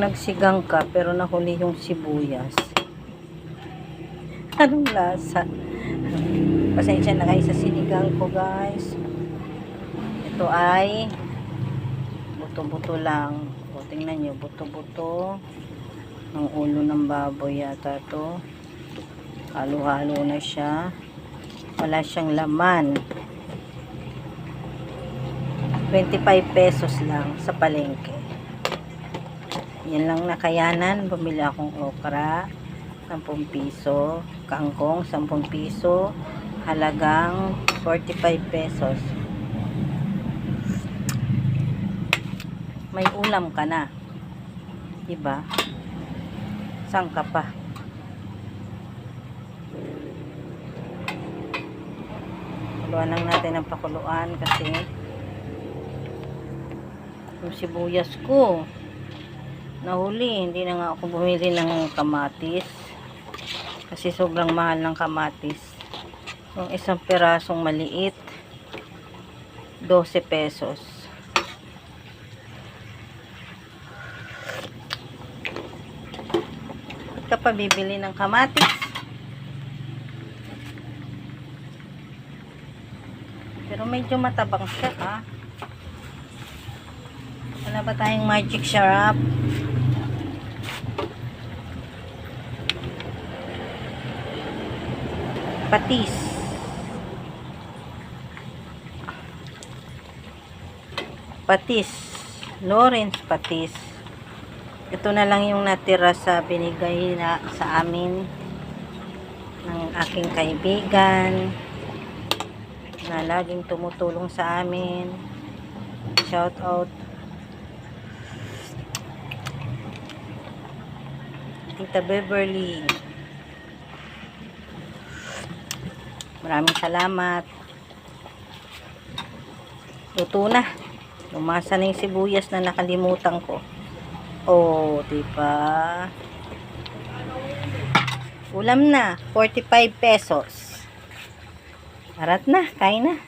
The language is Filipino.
nagsigang ka pero nahuli yung sibuyas. Anong lasa? Pasensya na kayo sa sinigang ko, guys. Ito ay buto-buto lang. O, tingnan nyo, buto-buto ng ulo ng baboy yata to. Halo-halo na siya. Wala siyang laman. 25 pesos lang sa palengke. Yan lang nakayanan. Bumili akong okra, 10 piso. Kangkong, 10 piso. Halagang 45 pesos. May ulam ka na. Diba? Saan ka pa? Pakuluan lang natin ang pakuluan kasi yung sibuyas ko nahuli. Hindi na nga ako bumili ng kamatis kasi sobrang mahal ng kamatis. Yung isang pirasong maliit 12 pesos. Ka pa bibili ng kamatis? Pero medyo matabang siya, ha? Wala ba tayong magic syrup? Patis. Patis. Lawrence patis. Ito na lang yung natira sa binigay na sa amin ng aking kaibigan na laging tumutulong sa amin. Shout out Tita Beverly. Maraming salamat. Luto na. Lumasa na yung sibuyas na nakalimutan ko. Oh, diba? Ulam na, 45 pesos. Arat na, kain na.